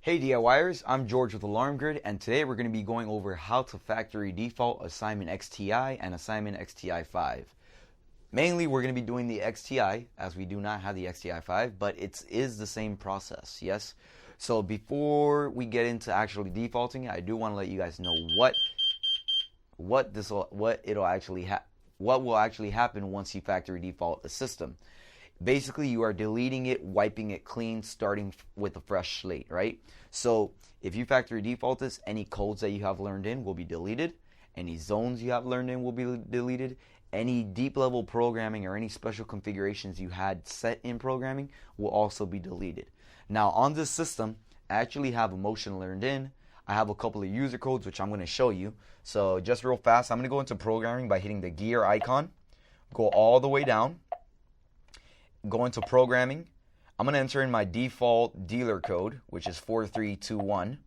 Hey DIYers, I'm George with Alarm Grid, and today we're going to be going over how to factory default a Simon XTi and a Simon XTi-5. Mainly we're going to be doing the XTi, as we do not have the XTi-5, but it is the same process, yes? So before we get into actually defaulting it, I do want to let you guys know what will actually happen once you factory default a system. Basically, you are deleting it, wiping it clean, starting with a fresh slate, right? So if you factory default this, any codes that you have learned in will be deleted. Any zones you have learned in will be deleted. Any deep level programming or any special configurations you had set in programming will also be deleted. Now on this system, I actually have a motion learned in. I have a couple of user codes, which I'm going to show you. So just real fast, I'm going to go into programming by hitting the gear icon, go all the way down. Go into programming. I'm going to enter in my default dealer code, which is 4321.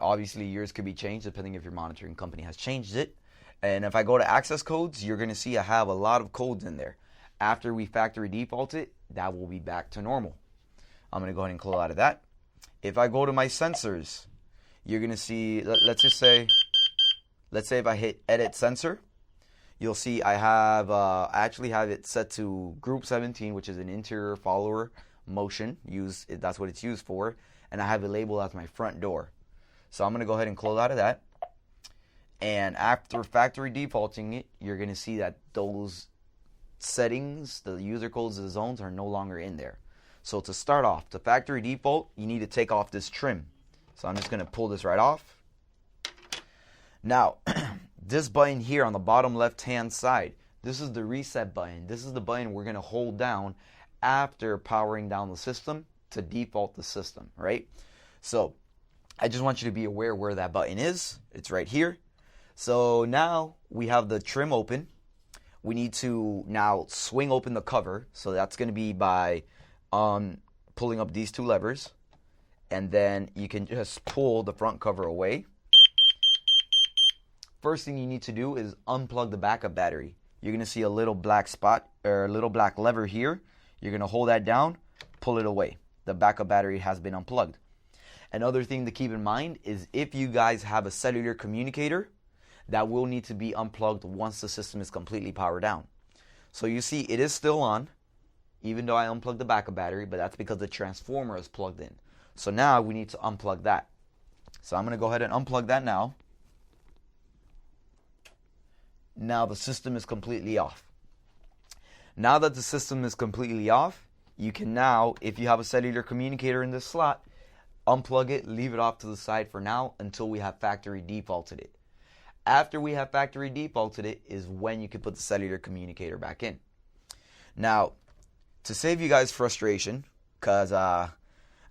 Obviously, yours could be changed depending if your monitoring company has changed it. And if I go to access codes, you're going to see I have a lot of codes in there. After we factory default it, that will be back to normal. I'm going to go ahead and close out of that. If I go to my sensors, you're going to see, let's say if I hit edit sensor, you'll see I actually have it set to group 17, which is an interior follower motion. That's what it's used for. And I have it labeled as my front door. So I'm going to go ahead and close out of that. And after factory defaulting it, you're going to see that those settings, the user codes, the zones are no longer in there. So to start off, to factory default, you need to take off this trim. So I'm just going to pull this right off. Now, this button here on the bottom left hand side, this is the reset button. This is the button we're going to hold down after powering down the system to default the system, right? So I just want you to be aware where that button is. It's right here. So now we have the trim open. We need to now swing open the cover. So that's going to be by pulling up these two levers. And then you can just pull the front cover away. First thing you need to do is unplug the backup battery. You're going to see a little black spot or a little black lever here. You're going to hold that down, pull it away. The backup battery has been unplugged. Another thing to keep in mind is if you guys have a cellular communicator, that will need to be unplugged once the system is completely powered down. So you see it is still on, even though I unplugged the backup battery, but that's because the transformer is plugged in. So now we need to unplug that. So I'm going to go ahead and unplug that now. Now the system is completely off. Now that the system is completely off, you can now, if you have a cellular communicator in this slot, unplug it, leave it off to the side for now until we have factory defaulted it. After we have factory defaulted it is when you can put the cellular communicator back in. Now, to save you guys frustration, because I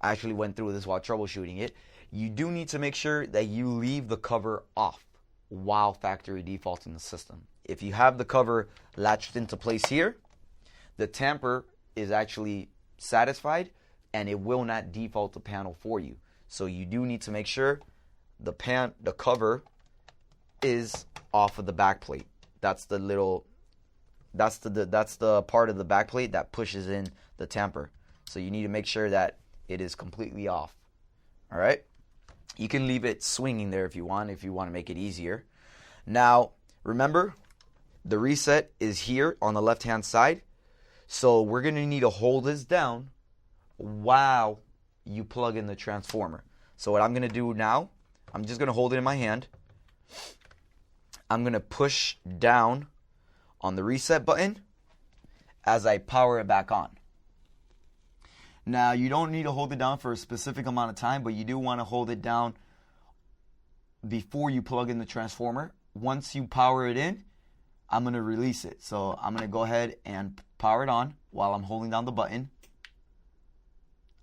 actually went through this while troubleshooting it, you do need to make sure that you leave the cover off while factory defaulting the system. If you have the cover latched into place here, the tamper is actually satisfied and it will not default the panel for you. So you do need to make sure the cover is off of the back plate. That's the part of the back plate that pushes in the tamper. So you need to make sure that it is completely off. All right? You can leave it swinging there if you want to make it easier. Now, remember, the reset is here on the left-hand side. So we're going to need to hold this down while you plug in the transformer. So what I'm going to do now, I'm just going to hold it in my hand. I'm going to push down on the reset button as I power it back on. Now, you don't need to hold it down for a specific amount of time, but you do want to hold it down before you plug in the transformer. Once you power it in, I'm going to release it. So I'm going to go ahead and power it on while I'm holding down the button.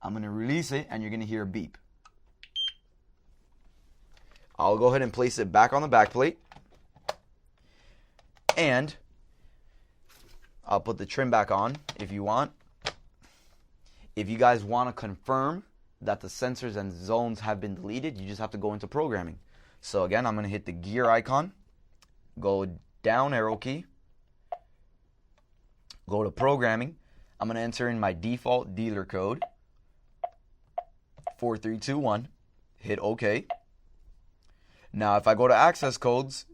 I'm going to release it, and you're going to hear a beep. I'll go ahead and place it back on the back plate. And I'll put the trim back on if you want. If you guys want to confirm that the sensors and zones have been deleted, you just have to go into programming. So again, I'm going to hit the gear icon, go down arrow key, go to programming. I'm going to enter in my default dealer code, 4321, hit OK. Now if I go to access codes,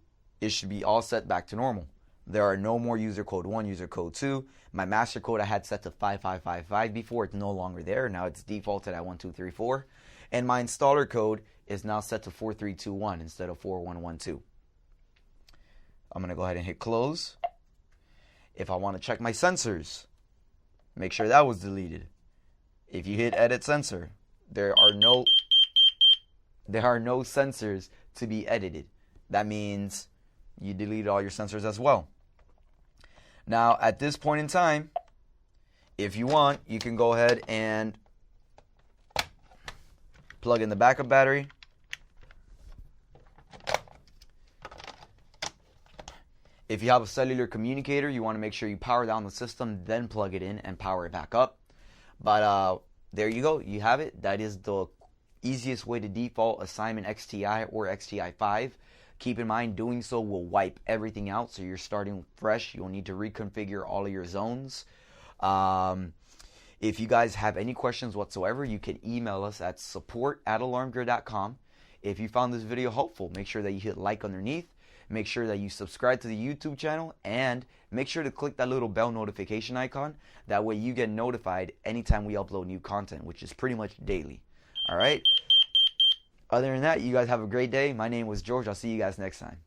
it should be all set back to normal. There are no more user code 1, user code 2. My master code I had set to 5555 before. It's no longer there. Now it's defaulted at 1234. And my installer code is now set to 4321 instead of 4112. I'm going to go ahead and hit close. If I want to check my sensors, make sure that was deleted. If you hit edit sensor, there are no sensors to be edited. That means you deleted all your sensors as well. Now, at this point in time, if you want, you can go ahead and plug in the backup battery. If you have a cellular communicator, you want to make sure you power down the system, then plug it in and power it back up. But there you go. You have it. That is the easiest way to default a Simon XTi or XTi-5. Keep in mind, doing so will wipe everything out, so you're starting fresh. You'll need to reconfigure all of your zones. If you guys have any questions whatsoever, you can email us at support@alarmgear.com. If you found this video helpful, make sure that you hit like underneath. Make sure that you subscribe to the YouTube channel, and make sure to click that little bell notification icon. That way you get notified anytime we upload new content, which is pretty much daily. All right? Other than that, you guys have a great day. My name was Jorge. I'll see you guys next time.